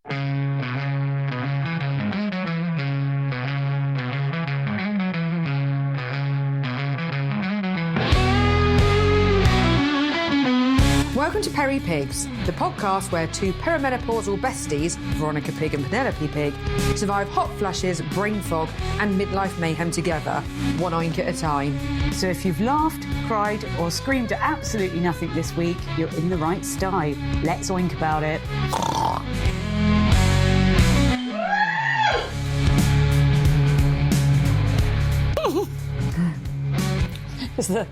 Welcome to Peri-Pigs, the podcast where two perimenopausal besties, Veronica Pig and Penelope Pig, survive hot flushes, brain fog and midlife mayhem together, one oink at a time. So if you've laughed, cried or screamed at absolutely nothing this week, you're in the right sty. Let's oink about it. It's the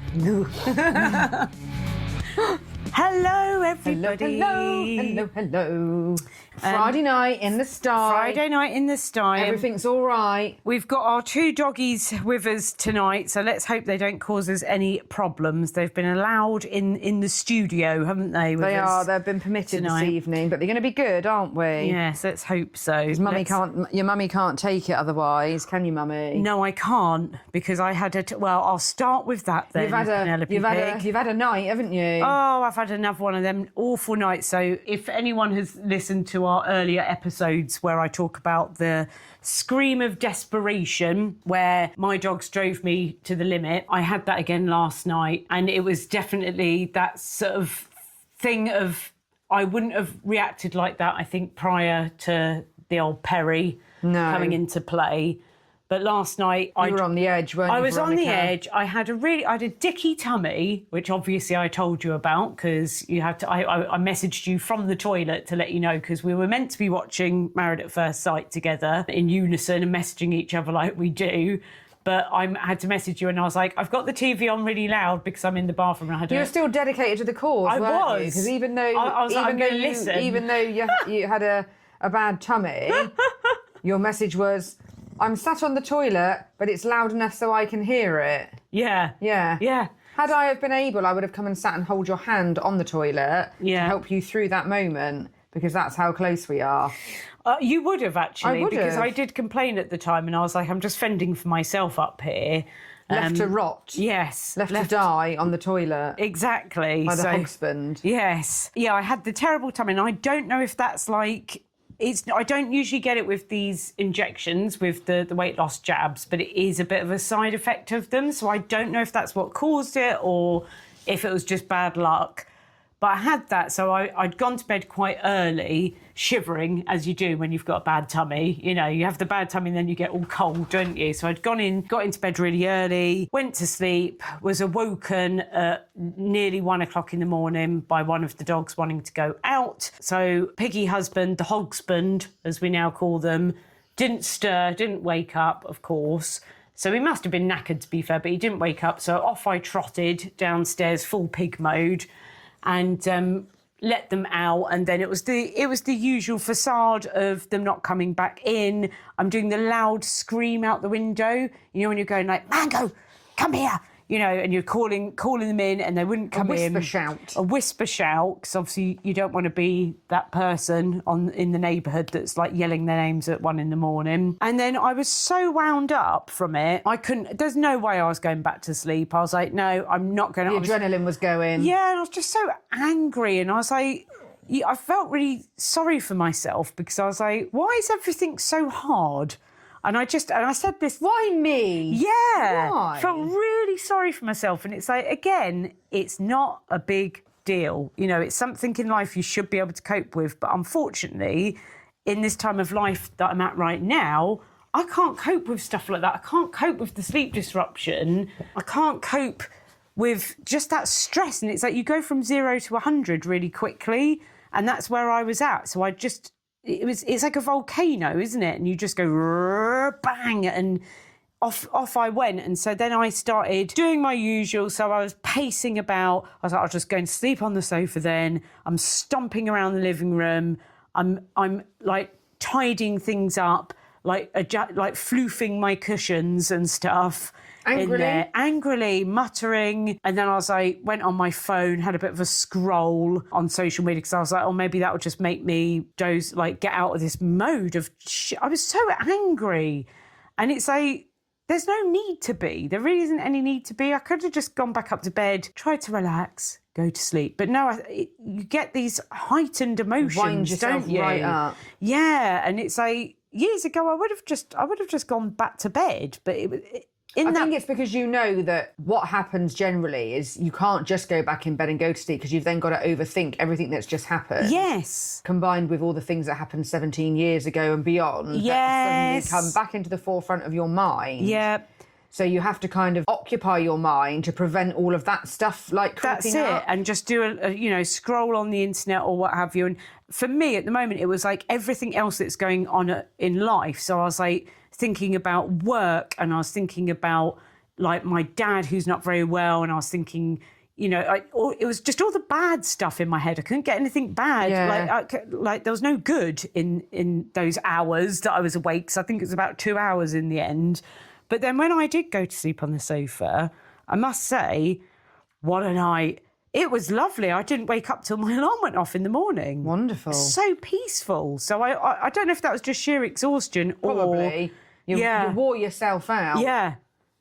Hello, everybody. Hello. Friday night in the sty. Friday night in the sty. Everything's all right. We've got our two doggies with us tonight, so let's hope they don't cause us any problems. They've been allowed in the studio, haven't they? They are. They've been permitted tonight. This evening, but they're going to be good, aren't we? Yes, let's hope so. Your mummy can't take it otherwise, can you, mummy? No, I can't, because I had well, I'll start with that then. You've had a night, haven't you? Oh, I've had another one of them awful nights. So if anyone has listened to our earlier episodes where I talk about the scream of desperation where my dogs drove me to the limit, I had that again last night, and it was definitely that sort of thing of I wouldn't have reacted like that, I think, prior to the old Peri coming into play. But last night you were on the edge, weren't you, I was Veronica? on the edge. I had a dicky tummy, which obviously I told you about because you had to. I messaged you from the toilet to let you know, because we were meant to be watching Married at First Sight together in unison and messaging each other like we do. But I had to message you, and I was like, I've got the TV on really loud because I'm in the bathroom. And I had you were still dedicated to the cause, weren't you? Because even though you had a bad tummy, your message was, I'm sat on the toilet, but it's loud enough so I can hear it. Yeah. Had I have been able, I would have come and sat and hold your hand on the toilet to help you through that moment, because that's how close we are. You would have, actually, because have. I did complain at the time, and I was like, I'm just fending for myself up here. Left to rot. Yes. Left to die on the toilet. Exactly. By the Hog-Husband. Yes. Yeah, I had the terrible tummy, and I don't know if that's like... I don't usually get it with these injections, with the weight loss jabs, but it is a bit of a side effect of them. So I don't know if that's what caused it or if it was just bad luck. But I had that, so I'd gone to bed quite early, shivering, as you do when you've got a bad tummy. You know, you have the bad tummy and then you get all cold, don't you? So I'd got into bed really early, went to sleep, was awoken at nearly 1 o'clock in the morning by one of the dogs wanting to go out. So Piggy Husband, the Hog-Husband, as we now call them, didn't stir, didn't wake up, of course. So he must have been knackered, to be fair, but he didn't wake up. So off I trotted downstairs, full pig mode, and let them out. And then it was the usual facade of them not coming back in. I'm doing the loud scream out the window. You know, when you're going like, Mango, come here. You know, and you're calling them in, and they wouldn't come in. A whisper shout, because obviously you don't want to be that person in the neighbourhood that's like yelling their names at 1 a.m. And then I was so wound up from it, there's no way I was going back to sleep. I was like, no, I'm not going to. The adrenaline was going. Yeah, and I was just so angry, and I was like, I felt really sorry for myself, because I was like, why is everything so hard? And I said this... Why me? Yeah. Why? I felt really sorry for myself. And it's like, again, it's not a big deal. You know, it's something in life you should be able to cope with. But unfortunately, in this time of life that I'm at right now, I can't cope with stuff like that. I can't cope with the sleep disruption. I can't cope with just that stress. And it's like you go from 0 to 100 really quickly. And that's where I was at. So it's like a volcano, isn't it? And you just go bang, and off I went. And so then I started doing my usual. So I was pacing about. I was like, I'll just go and sleep on the sofa then. I'm stomping around the living room. I'm like tidying things up, like floofing my cushions and stuff. Angrily muttering. And then I was like, went on my phone, had a bit of a scroll on social media, because I was like, oh, maybe that would just make me get out of this mode of I was so angry. And it's like, there's no need to be. There really isn't any need to be. I could have just gone back up to bed, tried to relax, go to sleep. But no, you get these heightened emotions, Wind yourself don't you? right up. Yeah, and it's like years ago, I would have just gone back to bed. But I think it's because you know that what happens generally is you can't just go back in bed and go to sleep because you've then got to overthink everything that's just happened. Yes. Combined with all the things that happened 17 years ago and beyond Yes. that suddenly come back into the forefront of your mind. Yeah. So you have to kind of occupy your mind to prevent all of that stuff like creeping That's up. it. And just do scroll on the internet or what have you. And for me at the moment, it was like everything else that's going on in life. So I was like thinking about work, and I was thinking about like my dad who's not very well, and I was thinking, it was just all the bad stuff in my head. I couldn't get anything bad. Yeah. Like there was no good in those hours that I was awake. So I think it was about 2 hours in the end. But then when I did go to sleep on the sofa, I must say, what a night. It was lovely. I didn't wake up till my alarm went off in the morning. Wonderful. So peaceful. So I don't know if that was just sheer exhaustion Probably. You wore yourself out. Yeah,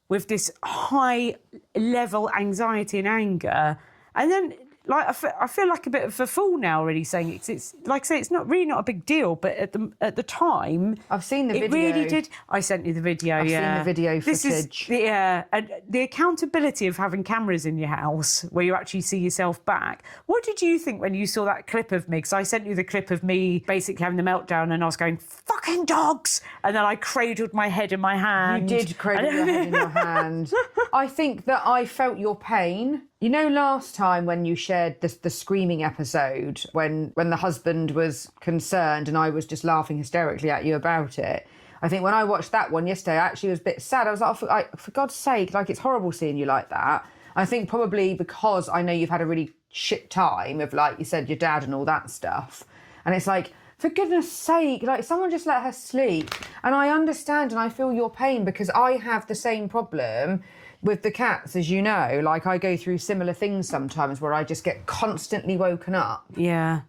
with this high level anxiety and anger. And then like I feel like a bit of a fool now already saying it's like I say, it's not a big deal, but at the time I've seen the it video. really did. I sent you the video. I've yeah, seen the video This footage. is and the accountability of having cameras in your house where you actually see yourself back. What did you think when you saw that clip of me? Because I sent you the clip of me basically having the meltdown, and I was going fucking dogs, and then I cradled my head in my hand. You did cradle your head in your hand. I think that I felt your pain. You know, last time when you shared the screaming episode, when the husband was concerned and I was just laughing hysterically at you about it, I think when I watched that one yesterday, I actually was a bit sad. I was like, for God's sake, like, it's horrible seeing you like that. I think probably because I know you've had a really shit time of, like you said, your dad and all that stuff. And it's like, for goodness sake, like, someone just let her sleep. And I understand and I feel your pain because I have the same problem with the cats, as you know. Like, I go through similar things sometimes where I just get constantly woken up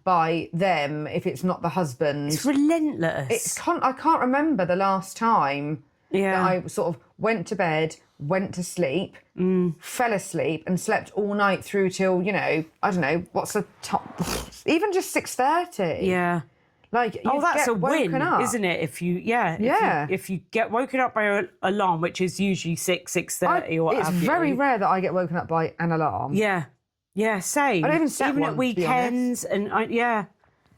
by them if it's not the husband. It's relentless. I can't remember the last time that I sort of went to bed, went to sleep, fell asleep and slept all night through till, I don't know, what's the top, even just 6:30. Yeah. Like, that's a win, up. isn't it? If you get woken up by an alarm, which is usually 6:30 or what it's have you. very rare that I get woken up by an alarm. Yeah, same. I don't even set even one, at weekends, and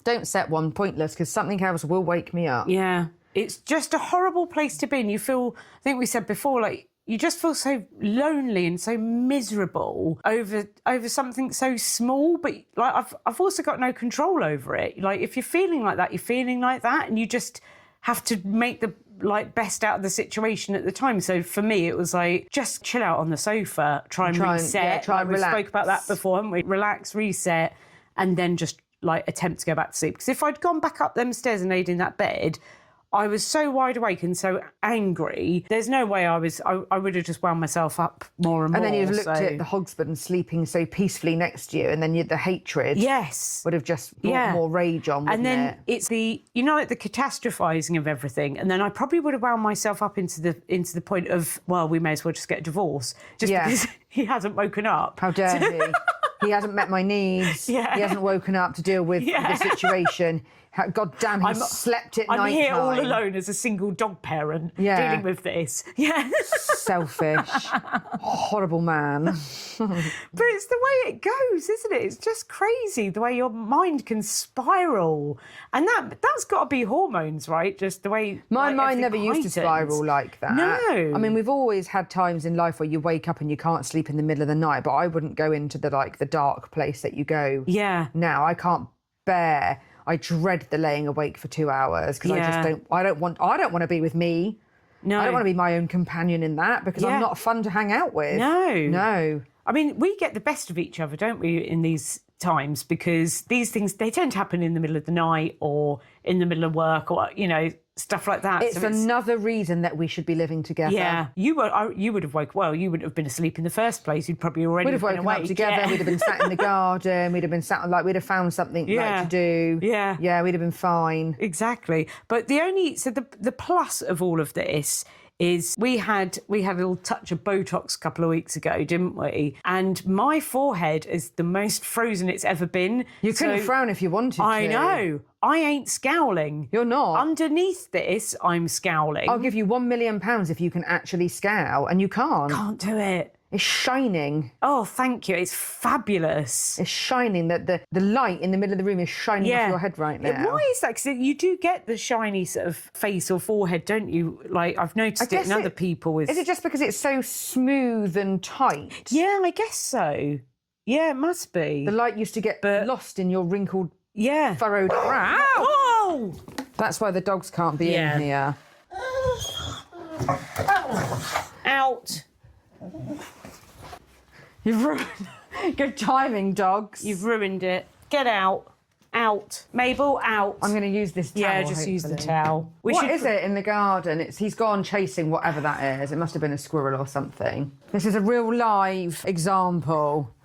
don't set one, pointless, because something else will wake me up. Yeah, it's just a horrible place to be, and you feel. I think we said before, like, you just feel so lonely and so miserable over something so small. But like, I've also got no control over it. Like, if you're feeling like that, you're feeling like that, and you just have to make the best out of the situation at the time. So for me, it was like, just chill out on the sofa, try and reset. Try and relax. We spoke about that before, haven't we? Relax, reset, and then just like attempt to go back to sleep. Because if I'd gone back up them stairs and laid in that bed, I was so wide awake and so angry. There's no way I would have just wound myself up more and more. And then you'd have looked at the Hog-Husband sleeping so peacefully next to you, and then the hatred would have just brought more rage on, wouldn't it? And then it's the, like the catastrophising of everything. And then I probably would have wound myself up into the point of, well, we may as well just get a divorce. Just because he hasn't woken up. How dare he? He hasn't met my needs. He hasn't woken up to deal with the situation. God damn, he slept at night. I'm here all alone as a single dog parent dealing with this. Yeah. Selfish. Horrible man. But it's the way it goes, isn't it? It's just crazy the way your mind can spiral. And that's got to be hormones, right? Just the way my mind never used to spiral like that. No. I mean, we've always had times in life where you wake up and you can't sleep in the middle of the night, but I wouldn't go into the dark place that you go now. I can't bear. I dread the laying awake for 2 hours because I don't want to be with me. No. I don't want to be my own companion in that because I'm not fun to hang out with. No. I mean, we get the best of each other, don't we, in these times, because these things, they tend to happen in the middle of the night or in the middle of work or, stuff like that. It's another reason that we should be living together. Yeah. You would have you wouldn't have been asleep in the first place. You'd probably already have woken up together. Yeah. We'd have been sat in the garden. We'd have been sat, we'd have found something to do. Yeah. Yeah, we'd have been fine. Exactly. But the plus of all of this is we had a little touch of Botox a couple of weeks ago, didn't we? And my forehead is the most frozen it's ever been. You couldn't frown if you wanted to. I know. I ain't scowling. You're not. Underneath this, I'm scowling. I'll give you £1 million if you can actually scowl, and you can't. Can't do it. It's shining. Oh, thank you. It's fabulous. It's shining. The light in the middle of the room is shining off your head right now. Why is that? Because you do get the shiny sort of face or forehead, don't you? Like, I've noticed it in other people with... Is it just because it's so smooth and tight? Yeah, I guess so. Yeah, it must be. The light used to get lost in your wrinkled, furrowed brow. Oh! That's why the dogs can't be in here. Out. You've ruined... Good timing, dogs. You've ruined it. Get out. Out. Mabel, out. I'm going to use this towel, Yeah, just use the towel. What is it in the garden? He's gone chasing whatever that is. It must have been a squirrel or something. This is a real live example.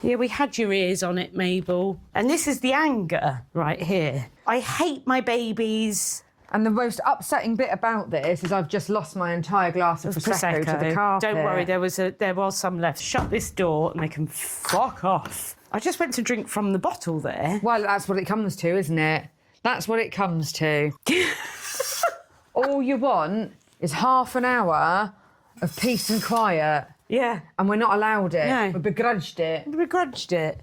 Yeah, we had your ears on it, Mabel. And this is the anger right here. I hate my babies. And the most upsetting bit about this is I've just lost my entire glass of Prosecco to the carpet. Don't worry, there was some left. Shut this door and they can fuck off. I just went to drink from the bottle there. Well, that's what it comes to, isn't it? That's what it comes to. All you want is half an hour of peace and quiet. Yeah. And we're not allowed it. No. We begrudged it. We begrudged it.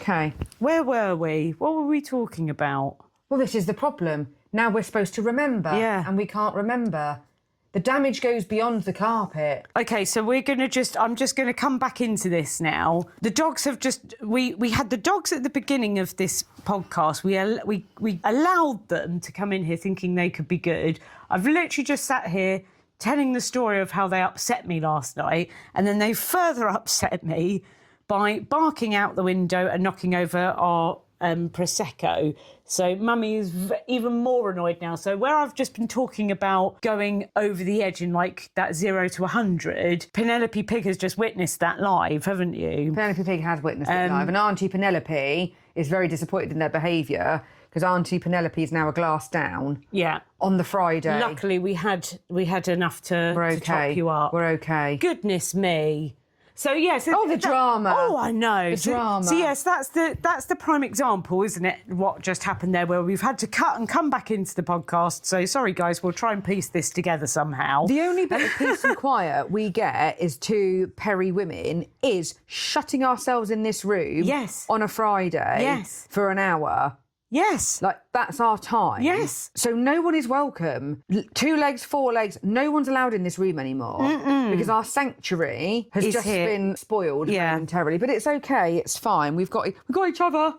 OK. Where were we? What were we talking about? Well, this is the problem. Now we're supposed to remember. Yeah. And we can't remember. The damage goes beyond the carpet. OK, so I'm just going to come back into this now. The dogs have we had the dogs at the beginning of this podcast. We allowed them to come in here thinking they could be good. I've literally just sat here telling the story of how they upset me last night, and then they further upset me by barking out the window and knocking over our Prosecco. So Mummy is even more annoyed now. So where I've just been talking about going over the edge in like that 0 to 100, Penelope Pig has just witnessed that live, haven't you? Penelope Pig has witnessed it live, and Auntie Penelope is very disappointed in their behaviour because Auntie Penelope is now a glass down. Yeah. On the Friday. Luckily, we had enough to top you up. We're okay. Goodness me. So yes, the drama. Oh, I know. The drama. So yes, that's the prime example, isn't it? What just happened there, where we've had to cut and come back into the podcast. So sorry, guys, we'll try and piece this together somehow. The only bit of peace and quiet we get is two Peri women is shutting ourselves in this room. Yes. On a Friday. Yes. For an hour. Yes. Like, that's our time. Yes. So no one is welcome. 2 legs, 4 legs, no one's allowed in this room anymore. Because our sanctuary has just been spoiled momentarily. But it's okay, it's fine. We've got each other.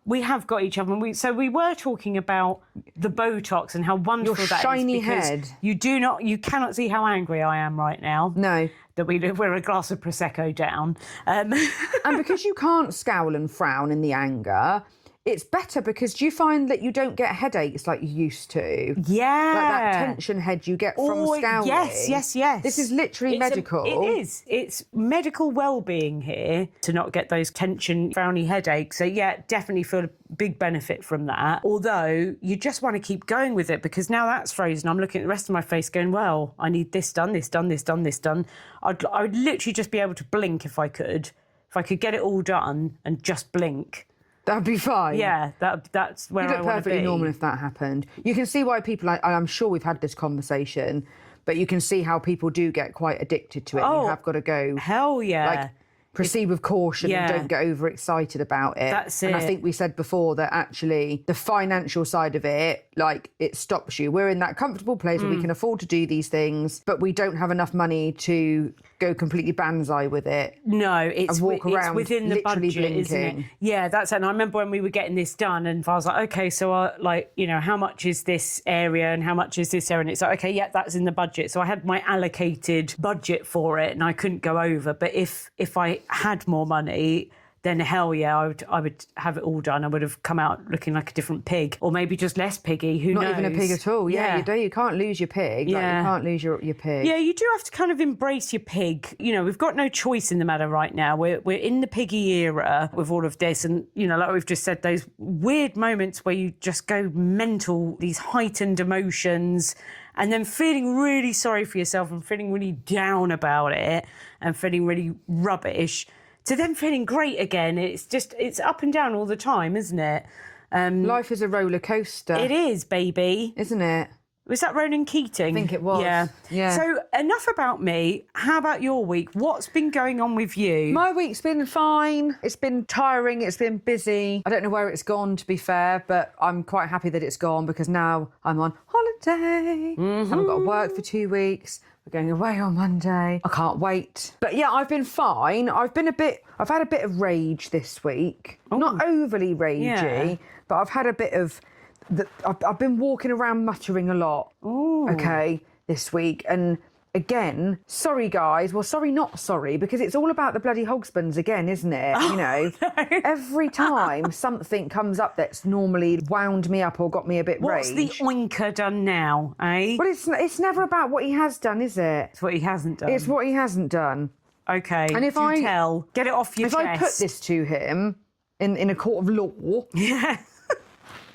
We have got each other. So we were talking about the Botox and how wonderful Your that shiny is. Because head. You cannot see how angry I am right now. No. That we're a glass of Prosecco down. And because you can't scowl and frown in the anger, it's better because do you find that you don't get headaches like you used to? Yeah. Like that tension head you get from scowling. Yes. This is literally medical. It is. It's medical well-being here to not get those tension, frowny headaches. So, yeah, definitely feel a big benefit from that. Although you just want to keep going with it because now that's frozen. I'm looking at the rest of my face going, well, I need this done, this done, this done, this done. I would literally just be able to blink if I could. If I could get it all done and just blink. That'd be fine. Yeah, that's where I want to be. You'd look perfectly normal if that happened. You can see why people, I'm sure we've had this conversation, but you can see how people do get quite addicted to it. Oh, you have got to go. Hell yeah. Like, proceed with caution and don't get overexcited about it. That's it. And I think we said before that actually the financial side of it, like, it stops you. We're in that comfortable place where we can afford to do these things, but we don't have enough money to go completely banzai with it. No, it's around within the literally budget, isn't it? blinking. Yeah, that's it. And I remember when we were getting this done and I was like, okay, so how much is this area and how much is this area? And it's like, okay, yeah, that's in the budget. So I had my allocated budget for it and I couldn't go over. But if I had more money, then hell yeah, I would have it all done. I would have come out looking like a different pig, or maybe just less piggy. Who knows? Not even a pig at all. Yeah, you can't lose your pig. Yeah. Like, you can't lose your pig. Yeah, you do have to kind of embrace your pig. You know, we've got no choice in the matter right now. We're in the Piggy era with all of this, and you know, like we've just said, those weird moments where you just go mental, these heightened emotions, and then feeling really sorry for yourself and feeling really down about it and feeling really rubbish, to then feeling great again. It's up and down all the time, isn't it? Life is a roller coaster. It is, baby. Isn't it? Was that Ronan Keating? I think it was. Yeah. So enough about me. How about your week? What's been going on with you? My week's been fine. It's been tiring. It's been busy. I don't know where it's gone, to be fair, but I'm quite happy that it's gone because now I'm on holiday. Haven't got to work for 2 weeks. We're going away on Monday. I can't wait. But yeah, I've been fine. I've had a bit of rage this week. Not overly ragey, but I've had a bit of... I've been walking around muttering a lot, okay, this week. And again, sorry, guys. Well, sorry, not sorry, because it's all about the bloody Hog-Husbands again, isn't it? You know, every time something comes up that's normally wound me up or got me a bit What's rage. the oinker done now, eh? Well, it's never about what he has done, is it? It's what he hasn't done. It's what he hasn't done. Okay, And if get it off your chest. If I put this to him in a court of law... Yeah.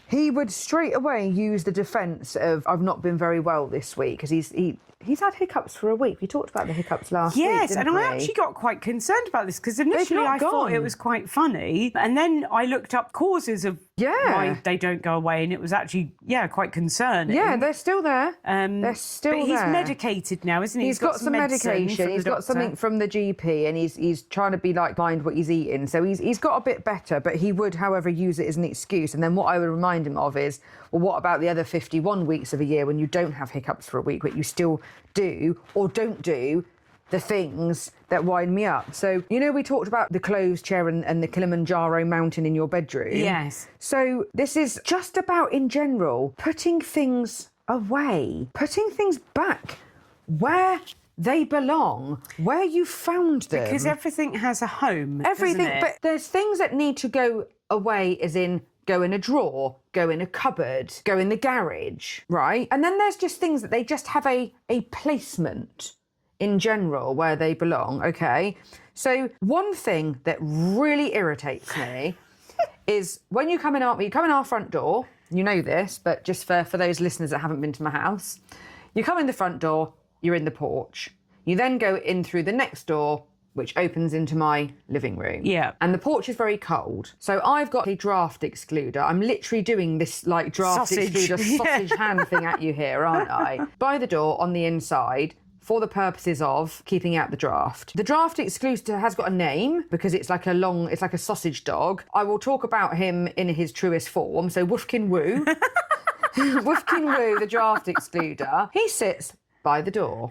He would straight away use the defence of I've not been very well this week because he's had hiccups for a week. We talked about the hiccups last week, Yes, didn't and we? I actually got quite concerned about this because initially not I thought gone. it was quite funny, and then I looked up causes of why they don't go away, and it was actually quite concerning. Yeah, they're still there. They're still but there. he's medicated now, isn't he? He's got some medication. He's got something from the GP, and he's trying to be like mind what he's eating. So he's got a bit better, but he would, however, use it as an excuse. And then what I would remind him of is, well, what about the other 51 weeks of a year when you don't have hiccups for a week, but you still do or don't do the things that wind me up? So, you know, we talked about the clothes chair and the Kilimanjaro mountain in your bedroom. Yes. So this is just about, in general, putting things away, putting things back where they belong, where you found them. Because everything has a home. Everything, doesn't it? but there's things that need to go away, as in go in a drawer, go in a cupboard, go in the garage, right? And then there's just things that they just have a placement in general where they belong, okay? So one thing that really irritates me is when you come in our front door, you know this, but just for those listeners that haven't been to my house, you come in the front door, you're in the porch. You then go in through the next door, which opens into my living room. Yeah. And the porch is very cold. So I've got a draught excluder. I'm literally doing this like draught excluder sausage hand thing at you here, aren't I? By the door on the inside for the purposes of keeping out the draught. The draught excluder has got a name because it's like a sausage dog. I will talk about him in his truest form. So Woofkin Woo. Woofkin Woo, the draught excluder. He sits by the door.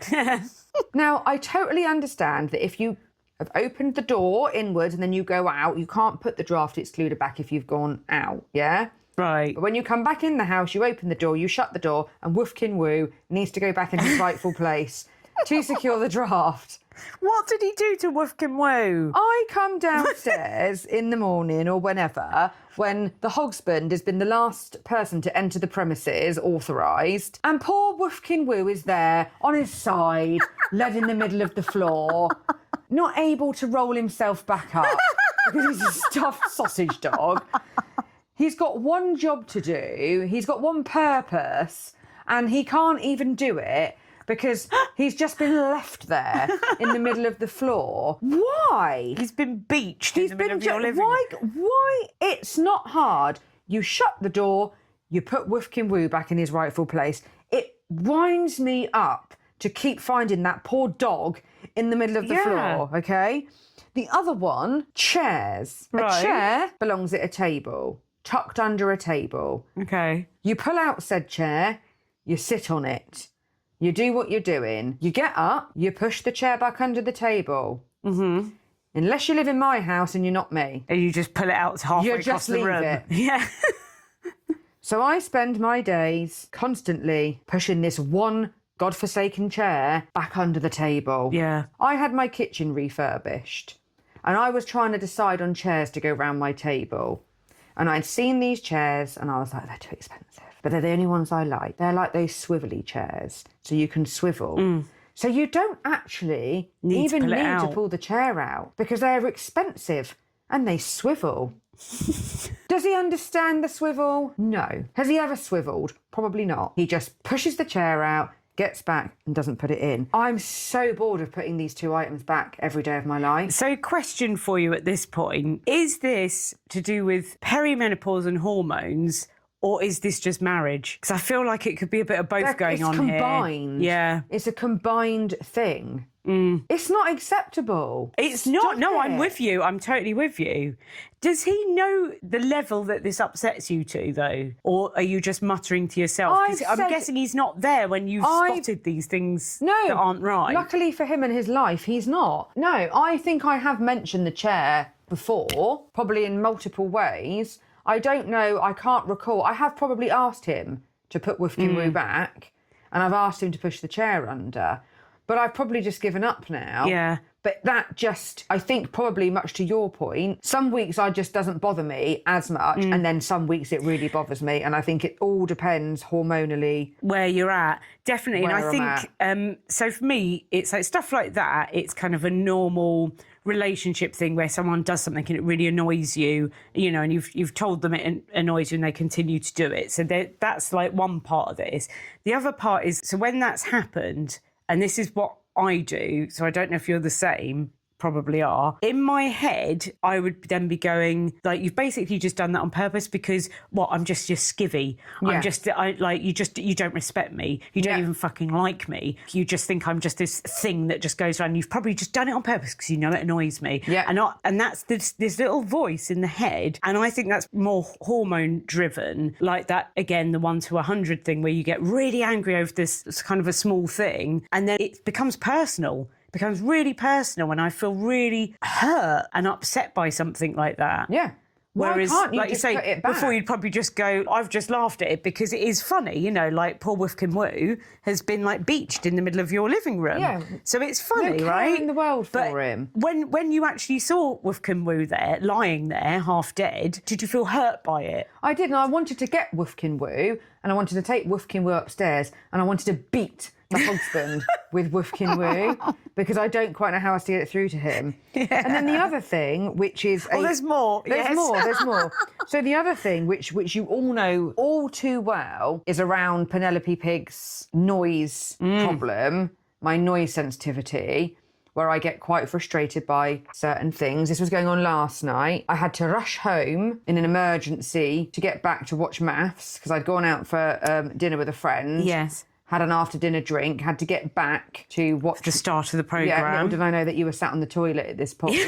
Now, I totally understand that if you have opened the door inwards and then you go out, you can't put the draught excluder back if you've gone out, yeah? Right. But when you come back in the house, you open the door, you shut the door, and Woofkin Woo needs to go back in his rightful place to secure the draught. What did he do to Woofkin Woo? I come downstairs in the morning or whenever, when the Hog-Husband has been the last person to enter the premises, authorised, and poor Woofkin Woo is there on his side, led in the middle of the floor, not able to roll himself back up because he's a stuffed sausage dog. He's got one job to do, he's got one purpose, and he can't even do it because he's just been left there in the middle of the floor. Why? He's been beached in the middle of your living room. Why? It's not hard. You shut the door, you put Woofkin Woo back in his rightful place. It winds me up to keep finding that poor dog in the middle of the floor, okay? The other one, chairs. Right. A chair belongs at a table, tucked under a table. Okay. You pull out said chair, you sit on it. You do what you're doing. You get up, you push the chair back under the table. Mm-hmm. Unless you live in my house and you're not me. And you just pull it out halfway You across just the leave room. it. Yeah. So I spend my days constantly pushing this one godforsaken chair back under the table. Yeah. I had my kitchen refurbished. And I was trying to decide on chairs to go round my table. And I'd seen these chairs and I was like, they're too expensive. But they're the only ones I like. They're like those swivelly chairs. So you can swivel. So you don't actually need to pull the chair out because they're expensive and they swivel. Does he understand the swivel? No. Has he ever swiveled? Probably not. He just pushes the chair out, gets back and doesn't put it in. I'm so bored of putting these two items back every day of my life. So question for you at this point, is this to do with perimenopause and hormones or is this just marriage? Because I feel like it could be a bit of both going on here. It's combined. Yeah. It's a combined thing. It's not acceptable. It's not. No, I'm with you. I'm totally with you. Does he know the level that this upsets you to, though? Or are you just muttering to yourself? I'm guessing he's not there when you've spotted these things that aren't right. Luckily for him and his life, he's not. No, I think I have mentioned the chair before, probably in multiple ways. I don't know. I can't recall. I have probably asked him to put Woofkin Woo back and I've asked him to push the chair under. But I've probably just given up now. Yeah. But that just, I think probably much to your point, some weeks I just doesn't bother me as much and then some weeks it really bothers me. And I think it all depends hormonally. Where you're at. Definitely. And I think, so for me, it's like stuff like that. It's kind of a normal relationship thing where someone does something and it really annoys you, you know, and you've told them it annoys you and they continue to do it. So that's like one part of this. The other part is, so when that's happened, and this is what I do, so I don't know if you're the same, probably are. In my head, I would then be going, like, you've basically just done that on purpose because, I'm just your skivvy. Yeah. You don't respect me. You don't even fucking like me. You just think I'm just this thing that just goes around. You've probably just done it on purpose because you know it annoys me. Yeah. And that's this little voice in the head. And I think that's more hormone driven, like that, again, the 1 to 100 thing where you get really angry over this kind of a small thing and then it becomes personal. Becomes really personal and I feel really hurt and upset by something like that. Yeah. Whereas, can't you like just you say, put it back? before you'd probably just go, I've just laughed at it because it is funny, you know, like poor Woofkin Woo has been like beached in the middle of your living room. Yeah. So it's funny, no care right? in the world but for him. When you actually saw Woofkin Woo there, lying there, half dead, did you feel hurt by it? I did, and I wanted to get Woofkin Woo and I wanted to take Woofkin Woo upstairs and I wanted to beat the husband with Woofkin Woo because I don't quite know how else to get it through to him. Yeah. And then the other thing, which is... there's more. There's more. So the other thing, which you all know all too well, is around Penelope Pig's noise problem, my noise sensitivity, where I get quite frustrated by certain things. This was going on last night. I had to rush home in an emergency to get back to watch maths because I'd gone out for dinner with a friend. Yes. Had an after-dinner drink, had to get back to watch... The start of the programme. Yeah, little did I know that you were sat on the toilet at this point.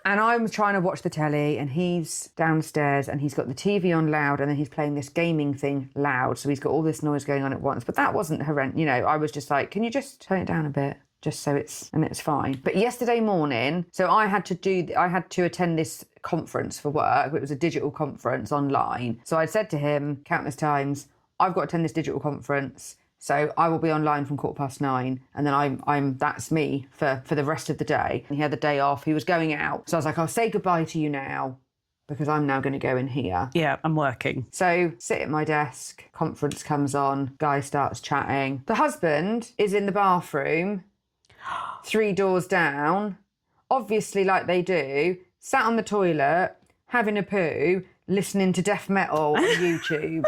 And I'm trying to watch the telly and he's downstairs and he's got the TV on loud and then he's playing this gaming thing loud. So he's got all this noise going on at once. But that wasn't horrendous. You know, I was just like, can you just turn it down a bit? Just so it's fine. But yesterday morning, so I had to attend this conference for work. It was a digital conference online. So I'd said to him countless times, I've got to attend this digital conference. So I will be online from 9:15 and then that's me for the rest of the day. And he had the day off, he was going out. So I was like, I'll say goodbye to you now because I'm now going to go in here. Yeah, I'm working. So sit at my desk, conference comes on, guy starts chatting. The husband is in the bathroom, 3 doors down, obviously like they do, sat on the toilet, having a poo, listening to death metal on YouTube.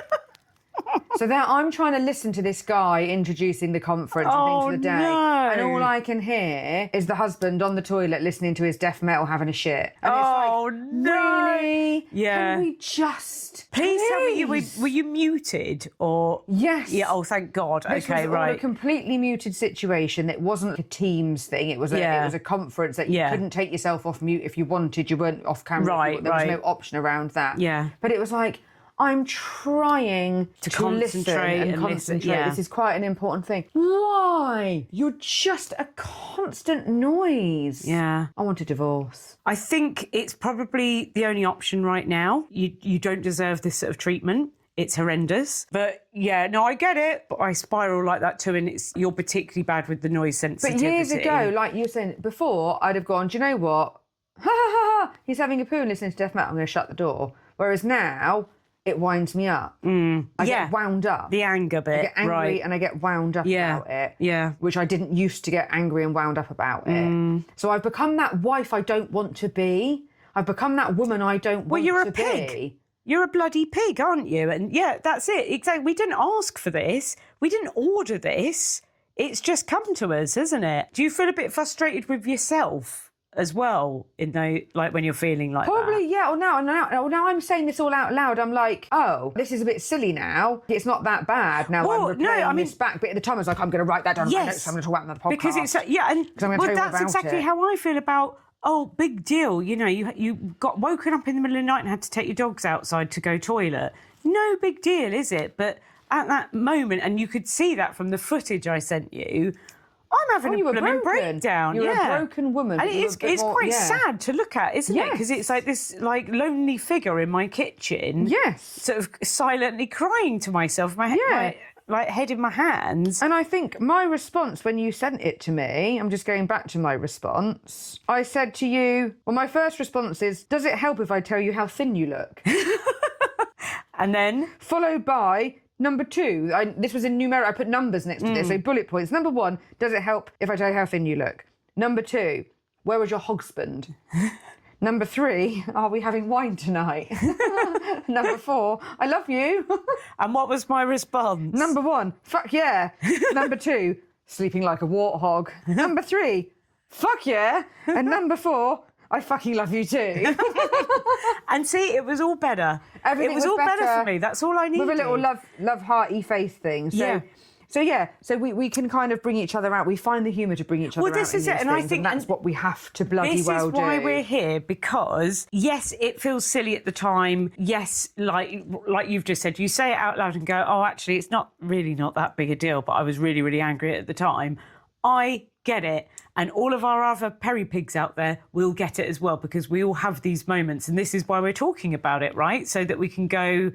So then I'm trying to listen to this guy introducing the conference and things for the day. No. And all I can hear is the husband on the toilet listening to his death metal having a shit. And no. Really? Yeah. Can we just... Please tell me, were you muted or... Yes. Yeah, oh, thank God. This was all a completely muted situation. It wasn't a Teams thing. It was a conference that you couldn't take yourself off mute if you wanted. You weren't off camera. Right, There was no option around that. Yeah. But it was like... I'm trying to concentrate and concentrate. Yeah. This is quite an important thing. Why? You're just a constant noise. Yeah. I want a divorce. I think it's probably the only option right now. You don't deserve this sort of treatment. It's horrendous. But yeah, no, I get it. But I spiral like that too, and you're particularly bad with the noise sensitivity. But years ago, like you were saying before, I'd have gone, do you know what? ha ha ha, ha, he's having a poo and listening to death metal, I'm going to shut the door. Whereas now, it winds me up. I get wound up. The anger bit, I get angry and I get wound up about it. Yeah. Which I didn't used to get angry and wound up about it. So I've become that wife I don't want to be. I've become that woman I don't want to be. Well, you're a pig. You're a bloody pig, aren't you? And yeah, that's it. Exactly. We didn't ask for this. We didn't order this. It's just come to us, hasn't it? Do you feel a bit frustrated with yourself as well, like when you're feeling like Probably, that? yeah. Or now I'm saying this all out loud. I'm like, oh, this is a bit silly now. It's not that bad. Now I'm replaying this back. But at the time I was like, I'm going to write that down in my notes. I'm going to talk about it on the podcast. Because it's, that's exactly how I feel about, oh, big deal. You know, you got woken up in the middle of the night and had to take your dogs outside to go toilet. No big deal, is it? But at that moment, and you could see that from the footage I sent you, I'm having a blooming breakdown. You're a broken woman. And it's quite sad to look at, isn't it? Because it's like this lonely figure in my kitchen. Yes. Sort of silently crying to myself, my head in my hands. And I think my response when you sent it to me, I'm just going back to my response, I said to you, well, my first response is, does it help if I tell you how thin you look? And then? Followed by... Number 2, this was in numeric, I put numbers next to this, so bullet points. Number 1, does it help if I tell you how thin you look? Number 2, where was your Hog-Husband? Number 3, are we having wine tonight? Number 4, I love you. And what was my response? Number 1, fuck yeah. Number 2, sleeping like a warthog. Number 3, fuck yeah. And number 4, I fucking love you too. And see, it was all better. Everything it was all better for me. That's all I needed. With a little love hearty face thing. So we can kind of bring each other out. We find the humour to bring each other out. Well, this is it, and I think that's what we have to bloody well do. This is why we're here, because yes, it feels silly at the time. Yes, like you've just said, you say it out loud and go, oh, actually, it's not that big a deal. But I was really, really angry at the time. I get it. And all of our other Peri-Pigs out there will get it as well, because we all have these moments. And this is why we're talking about it, right? So that we can go,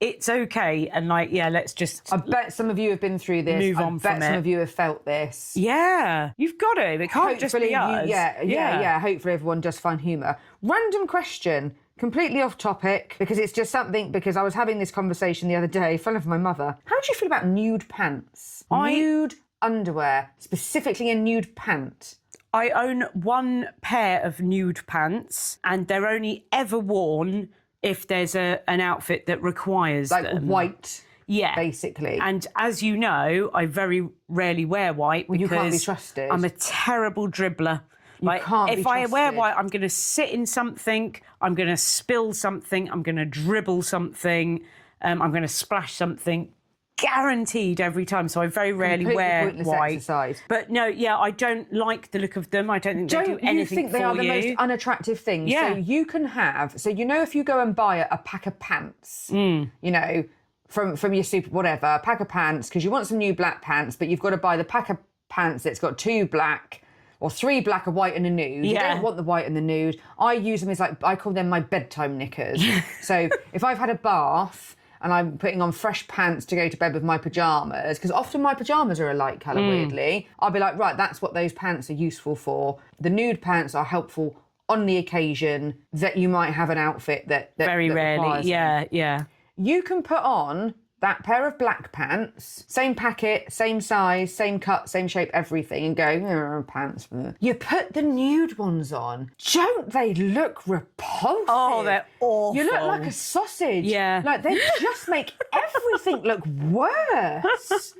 it's okay. And let's just... I bet some of you have been through this. Move on from it. I bet some of you have felt this. Yeah. You've got to. It can't just be us. Yeah. Hopefully everyone does find humour. Random question. Completely off topic, because it's just something, because I was having this conversation the other day, fell for my mother. How do you feel about nude pants? Nude underwear, specifically a nude pant. I own one pair of nude pants, and they're only ever worn if there's an outfit that requires them. Like white, basically. And as you know, I very rarely wear white because you can't be trusted. I'm a terrible dribbler. If I wear white, I'm going to sit in something, I'm going to spill something, I'm going to dribble something, I'm going to splash something. Guaranteed every time, so I very rarely wear white. Exercise. But no, I don't like the look of them. I don't think they do anything for you. Don't you think they are the most unattractive things? Yeah. So you can have, if you go and buy a pack of pants, you know, from your super whatever, a pack of pants, because you want some new black pants, but you've got to buy the pack of pants that's got 2 black or 3 black, a white and a nude. You don't want the white and the nude. I use them as I call them my bedtime knickers. So if I've had a bath and I'm putting on fresh pants to go to bed with my pyjamas, because often my pyjamas are a light colour, weirdly, I'll be like, right, that's what those pants are useful for. The nude pants are helpful on the occasion that you might have an outfit that very rarely, yeah. You can put on that pair of black pants, same packet, same size, same cut, same shape, everything, and go, pants. You put the nude ones on. Don't they look repulsive? Oh, they're awful. You look like a sausage. Yeah. Like, they just make everything look worse.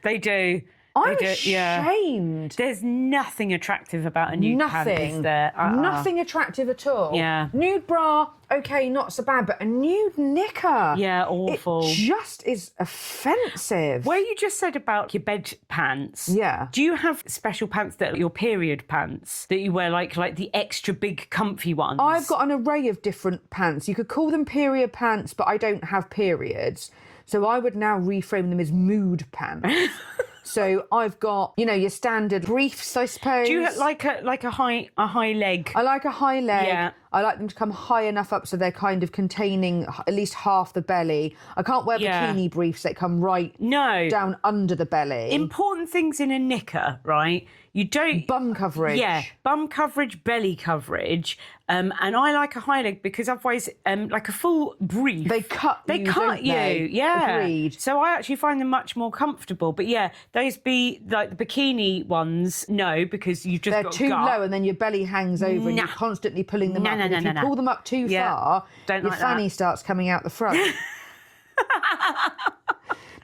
They do. I'm ashamed. There's nothing attractive about a nude pant, is there? Nothing attractive at all. Yeah. Nude bra, okay, not so bad, but a nude knicker. Yeah, awful. It just is offensive. Where you just said about your bed pants. Yeah. Do you have special pants that are your period pants that you wear, like the extra big comfy ones? I've got an array of different pants. You could call them period pants, but I don't have periods. So I would now reframe them as mood pants. So I've got, your standard briefs, I suppose. Do you like a high leg? I like a high leg. Yeah. I like them to come high enough up so they're kind of containing at least half the belly. I can't wear bikini briefs that come down under the belly. Important things in a knicker, right? You don't... Bum coverage. Yeah, bum coverage, belly coverage. And I like a high leg because otherwise, like a full brief... They cut you, don't they? Yeah. Agreed. So I actually find them much more comfortable. But yeah, those like the bikini ones, no, because you've just got too low and then your belly hangs over and you're constantly pulling them up. And if you pull them up too far, your fanny starts coming out the front.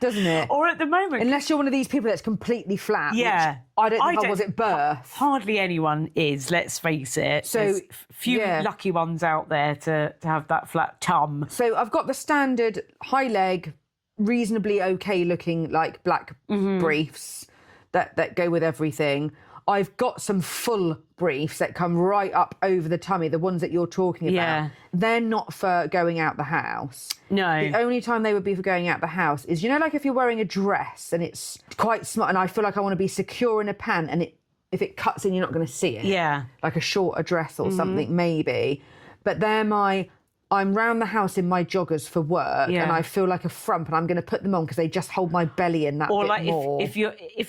Doesn't it? Or at the moment... Unless you're one of these people that's completely flat, which I don't think I was at birth. Hardly anyone is, let's face it. So there's few lucky ones out there to have that flat tum. So I've got the standard high leg, reasonably okay looking like black briefs that go with everything. I've got some full briefs that come right up over the tummy, the ones that you're talking about. Yeah. They're not for going out the house. No. The only time they would be for going out the house is, like if you're wearing a dress and it's quite smart and I feel like I want to be secure in a pant and if it cuts in, you're not going to see it. Yeah. Like a shorter dress or something, maybe. But I'm round the house in my joggers for work and I feel like a frump and I'm going to put them on because they just hold my belly in that bit more. Or like if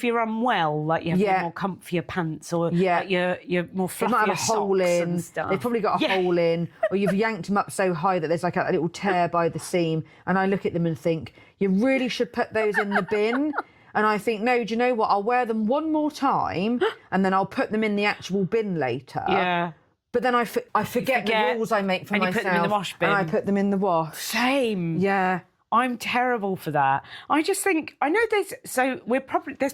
you're unwell, like you have more comfier pants or like you're more fluffier might have a hole socks in. and stuff. They've probably got a hole in, or you've yanked them up so high that there's like a little tear by the seam. And I look at them and think, you really should put those in the bin. And I think, no, do you know what? I'll wear them one more time and then I'll put them in the actual bin later. Yeah. But then I forget the rules I make for myself. And you put them in the wash bin. And I put them in the wash. Same. Yeah. I'm terrible for that. I just think, I know there's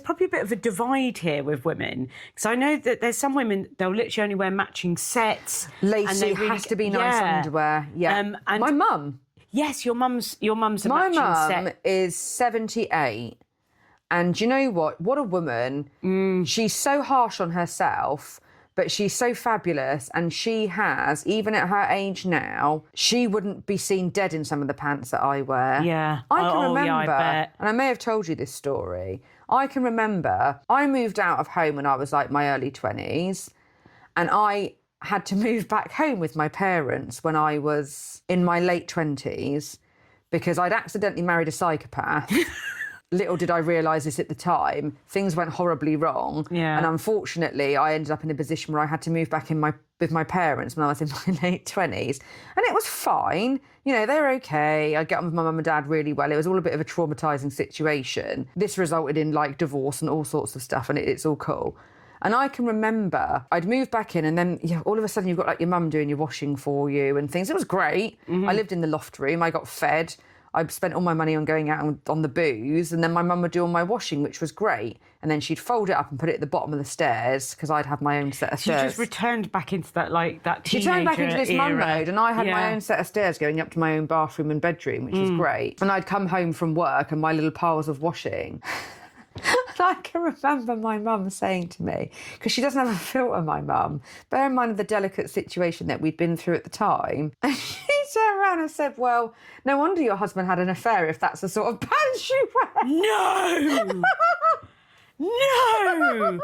probably a bit of a divide here with women. Because I know that there's some women, they'll literally only wear matching sets. Lacy has to be nice underwear. Yeah. And my mum. Yes, your mum's a matching set. My mum is 78. And you know what? What a woman. She's so harsh on herself. But she's so fabulous and she has, even at her age now, she wouldn't be seen dead in some of the pants that I wear. Yeah. I can remember, yeah, I bet. and I may have told you this story, I can remember I moved out of home when I was like my early 20s and I had to move back home with my parents when I was in my late 20s because I'd accidentally married a psychopath. Little did I realise this at the time. Things went horribly wrong. Yeah. And unfortunately, I ended up in a position where I had to move back with my parents when I was in my late 20s. And it was fine. They're okay. I get on with my mum and dad really well. It was all a bit of a traumatising situation. This resulted in, divorce and all sorts of stuff, and it's all cool. And I can remember I'd moved back in and then all of a sudden you've got, your mum doing your washing for you and things. It was great. I lived in the loft room. I got fed. I spent all my money on going out on the booze and then my mum would do all my washing, which was great. And then she'd fold it up and put it at the bottom of the stairs because I'd have my own set of stairs. She just returned back into that that teenager She turned back into this mum mode and I had my own Yeah. set of stairs going up to my own bathroom and bedroom, which was great. And I'd come home from work and my little piles of washing. And I can remember my mum saying to me, because she doesn't have a filter, my mum, bear in mind the delicate situation that we'd been through at the time. And she turned around and said, well, no wonder your husband had an affair if that's the sort of pants you wear. No! No!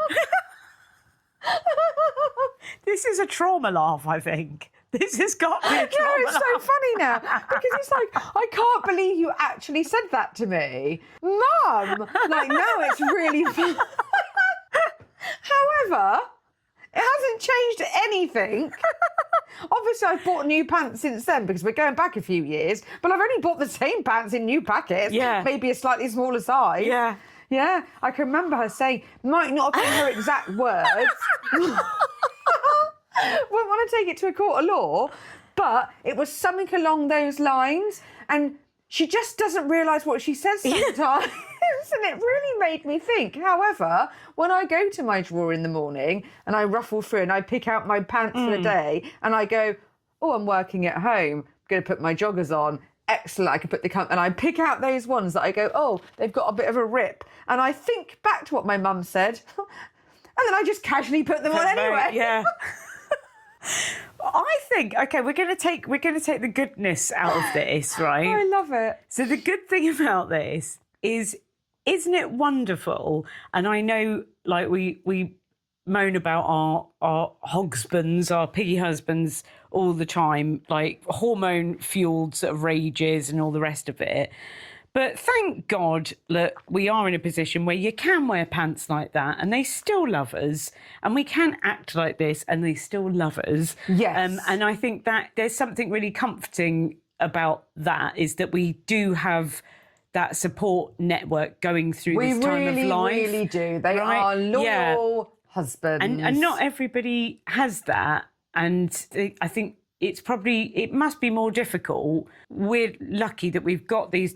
This is a trauma laugh, I think. This has got to be a trauma No, it's so funny now because it's like, I can't believe you actually said that to me. Mum! No, it's really fun. However, it hasn't changed anything. Obviously, I've bought new pants since then because we're going back a few years, but I've only bought the same pants in new packets, maybe a slightly smaller size. Yeah. Yeah, I can remember her saying, might not have been her exact words. Won't want to take it to a court of law, but it was something along those lines, and she just doesn't realise what she says sometimes, and it really made me think. However, when I go to my drawer in the morning and I ruffle through and I pick out my pants for the day and I go, oh, I'm working at home, I'm going to put my joggers on, excellent, I can put and I pick out those ones that I go, oh, they've got a bit of a rip, and I think back to what my mum said, and then I just casually put them on anyway. Yeah. I think, okay, we're going to take the goodness out of this, right? I love it. So the good thing about this is, isn't it wonderful? And I know, we moan about our Hog-Husbands, our Piggy Husbands all the time, like hormone-fueled sort of rages and all the rest of it. But thank God that we are in a position where you can wear pants like that and they still love us, and we can act like this and they still love us. Yes. And I think that there's something really comforting about that, is that we do have that support network going through this time of life. We really do. They are loyal husbands. And not everybody has that. And I think it must be more difficult. We're lucky that we've got these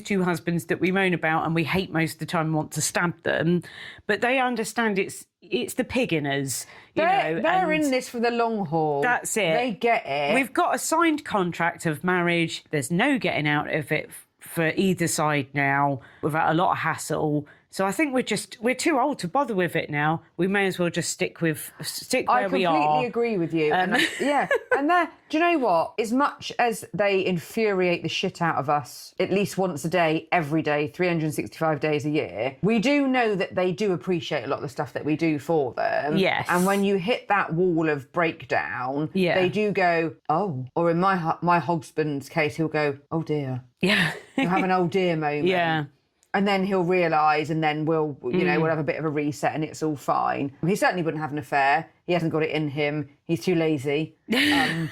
two husbands that we moan about and we hate most of the time and want to stab them. But they understand it's the pig in us. They're in this for the long haul. That's it. They get it. We've got a signed contract of marriage. There's no getting out of it for either side now without a lot of hassle. So I think we're too old to bother with it now. We may as well just stick where we are. I completely agree with you. And do you know what? As much as they infuriate the shit out of us, at least once a day, every day, 365 days a year, we do know that they do appreciate a lot of the stuff that we do for them. Yes. And when you hit that wall of breakdown, they do go, oh. Or in my Hog-Husband's case, he'll go, oh dear. Yeah. He'll have an oh dear moment. Yeah. And then he'll realise, and then we'll have a bit of a reset and it's all fine. He certainly wouldn't have an affair. He hasn't got it in him. He's too lazy. He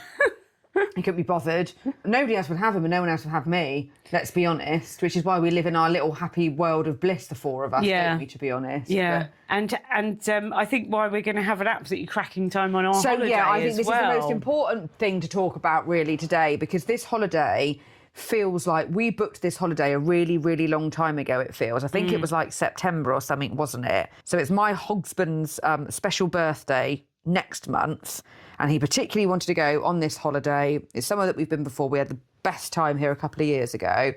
couldn't be bothered. Nobody else would have him and no one else would have me, let's be honest, which is why we live in our little happy world of bliss, the four of us, don't we, to be honest. Yeah. But... And I think why we're going to have an absolutely cracking time on our holiday. So, yeah, I think this is the most important thing to talk about really today, because this holiday feels like we booked this holiday a really, really long time ago, it feels. I think it was like September or something, wasn't it? So it's my Hog-Husband's special birthday next month, and he particularly wanted to go on this holiday. It's somewhere that we've been before. We had the best time here a couple of years ago,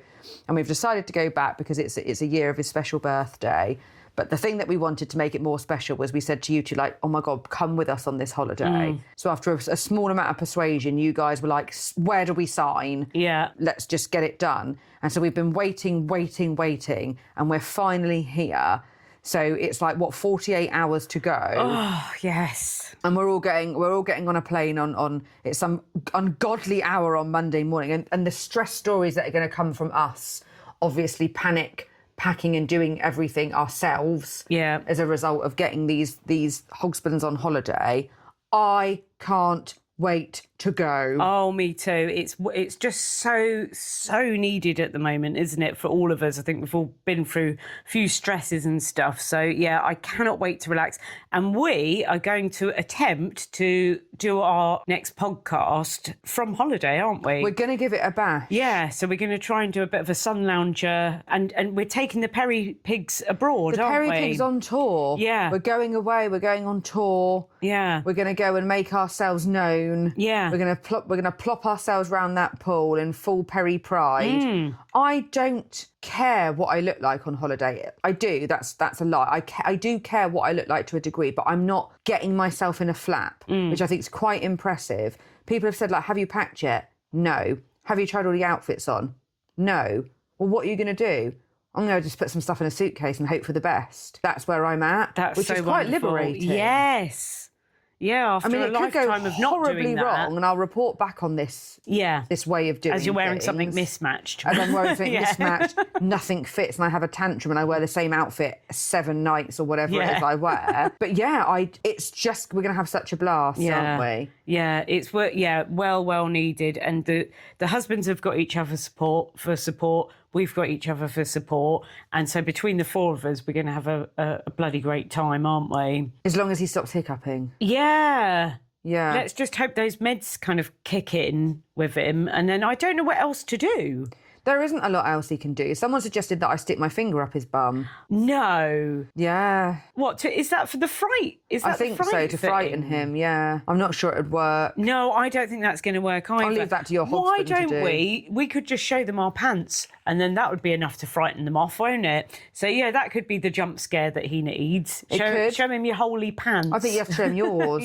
and we've decided to go back because it's a year of his special birthday. But the thing that we wanted to make it more special was we said to you two, like, oh my God, come with us on this holiday. So after a small amount of persuasion, you guys were like, where do we sign? Yeah. Let's just get it done. And so we've been waiting, and we're finally here. So it's like, 48 hours to go. Oh, yes. And we're all getting on a plane on it's some ungodly hour on Monday morning. And the stress stories that are going to come from us, obviously packing and doing everything ourselves as a result of getting these Hog-Husbands on holiday. I can't wait to go. Oh, me too. It's just so needed at the moment, isn't it, for all of us? I think we've all been through a few stresses and stuff. So, yeah, I cannot wait to relax. And we are going to attempt to do our next podcast from holiday, aren't we? We're going to give it a bash. Yeah, so we're going to try and do a bit of a sun lounger. And we're taking the Peri-Pigs abroad, aren't we? The Peri-Pigs on tour. Yeah. We're going away. We're going on tour. Yeah. We're going to go and make ourselves known. Yeah. We're going to plop ourselves round that pool in full Peri pride. I don't care what I look like on holiday. I do. That's a lie. I do care what I look like to a degree, but I'm not getting myself in a flap, which I think is quite impressive. People have said, like, have you packed yet? No. Have you tried all the outfits on? No. Well, what are you going to do? I'm going to just put some stuff in a suitcase and hope for the best. That's where I'm at, which is quite liberating. Yes. Yeah, after a lifetime of not doing that. Wrong, and I'll report back on this. Yeah, this way of doing as you're wearing things. something mismatched. As I'm wearing something mismatched, nothing fits, and I have a tantrum, and I wear the same outfit 7 nights or whatever it is I wear. But yeah, it's just we're going to have such a blast, aren't we? Yeah, it's well needed, and the husbands have got each other for support. We've got each other for support. And so between the four of us, we're going to have a bloody great time, aren't we? As long as he stops hiccuping. Yeah. Yeah. Let's just hope those meds kind of kick in with him. And then I don't know what else to do. There isn't a lot else he can do. Someone suggested that I stick my finger up his bum. No. Yeah. What, is that for the fright? I think so, to frighten him, yeah. I'm not sure it'd work. No, I don't think that's going to work either. I'll leave that to your husband to do. Why don't we could just show them our pants and then that would be enough to frighten them off, won't it? So, yeah, that could be the jump scare that he needs. Show him your holy pants. I think you have to show him yours,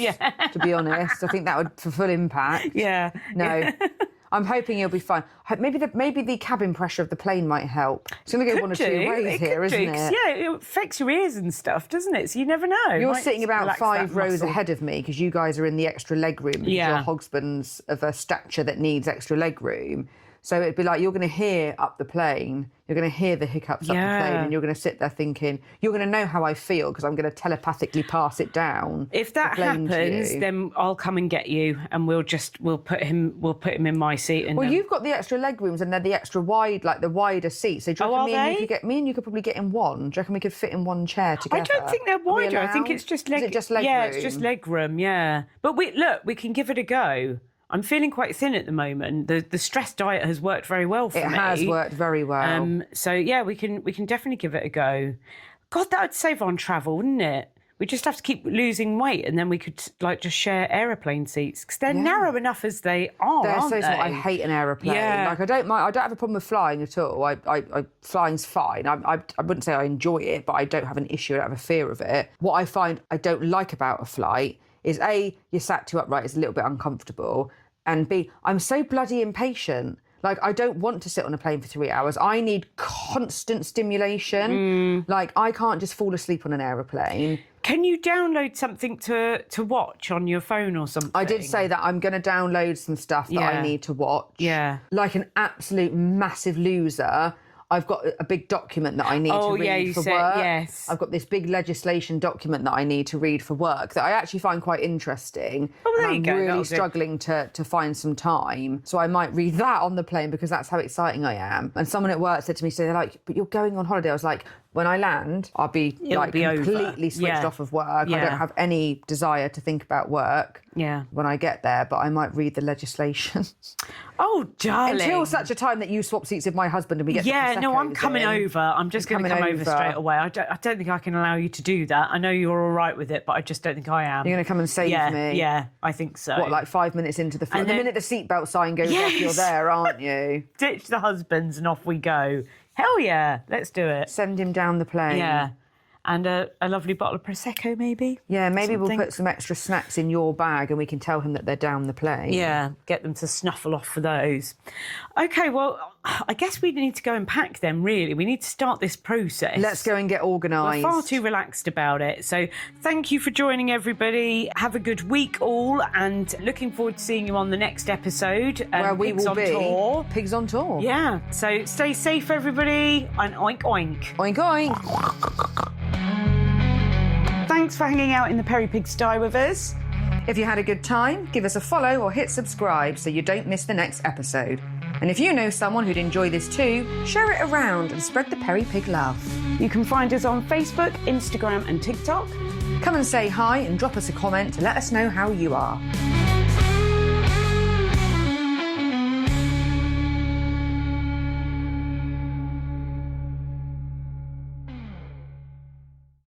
to be honest. I think that would, for full impact. Yeah. No. I'm hoping he'll be fine. Maybe the cabin pressure of the plane might help. It's going to go one or two ways here, isn't it? Yeah, it affects your ears and stuff, doesn't it? So you never know. You're sitting about 5 rows ahead of me because you guys are in the extra leg room. Yeah. Your Hog-Husbands of a stature that needs extra leg room. So it'd be like you're going to hear up the plane, you're going to hear the hiccups up the plane, and you're going to sit there thinking, you're going to know how I feel because I'm going to telepathically pass it down. If that happens, then I'll come and get you, and we'll put him in my seat. And you've got the extra leg rooms, and they're the extra wide, like the wider seats. So do you reckon me and you could probably get in one? Do you reckon we could fit in one chair together? I don't think they're wider. I think it's just leg. Is it just leg room? Yeah, it's just leg room. Yeah, but we can give it a go. I'm feeling quite thin at the moment. The stress diet has worked very well for me. It has worked very well. So yeah, we can definitely give it a go. God, that would save on travel, wouldn't it? We just have to keep losing weight, and then we could just share aeroplane seats because they're narrow enough as they are. They're aren't so small. they? I hate an aeroplane. Yeah. Like I don't mind. I don't have a problem with flying at all. Flying's fine. I wouldn't say I enjoy it, but I don't have an issue. I don't have a fear of it. What I find I don't like about a flight is A, you're sat too upright. It's a little bit uncomfortable. And B, I'm so bloody impatient. Like, I don't want to sit on a plane for 3 hours. I need constant stimulation. Like, I can't just fall asleep on an aeroplane. Can you download something to watch on your phone or something? I did say that I'm going to download some stuff that I need to watch. Yeah. Like an absolute massive loser, I've got a big document that I need to read for work. Yes. I've got this big legislation document that I need to read for work that I actually find quite interesting. Oh, well, there you go. I'm really struggling to find some time. So I might read that on the plane because that's how exciting I am. And someone at work said to me, so they're like, but you're going on holiday. I was like, when I land, I'll be completely switched off of work. Yeah. I don't have any desire to think about work when I get there, but I might read the legislation. Oh, darling. Until such a time that you swap seats with my husband and we get the Prosecco I'm coming over. I'm just going to come over straight away. I don't think I can allow you to do that. I know you're all right with it, but I just don't think I am. You're going to come and save me? Yeah, I think so. What, like 5 minutes into the flight? The minute the seatbelt sign goes off, you're there, aren't you? Ditch the husbands and off we go. Hell yeah, let's do it. Send him down the plane. Yeah. And a lovely bottle of Prosecco, maybe? Yeah, maybe we'll put some extra snacks in your bag and we can tell him that they're down the plane. Yeah, get them to snuffle off for those. OK, well, I guess we need to go and pack them, really. We need to start this process. Let's go and get organised. We're far too relaxed about it. So thank you for joining, everybody. Have a good week all, and looking forward to seeing you on the next episode. Where we will be tour. Pigs on tour. Yeah, so stay safe, everybody, and oink, oink. Oink, oink. Thanks for hanging out in the Peri-Pigs sty with us. If you had a good time, give us a follow or hit subscribe so you don't miss the next episode. And if you know someone who'd enjoy this too, share it around and spread the Peri-Pig love. You can find us on Facebook, Instagram and TikTok. Come and say hi and drop us a comment to let us know how you are.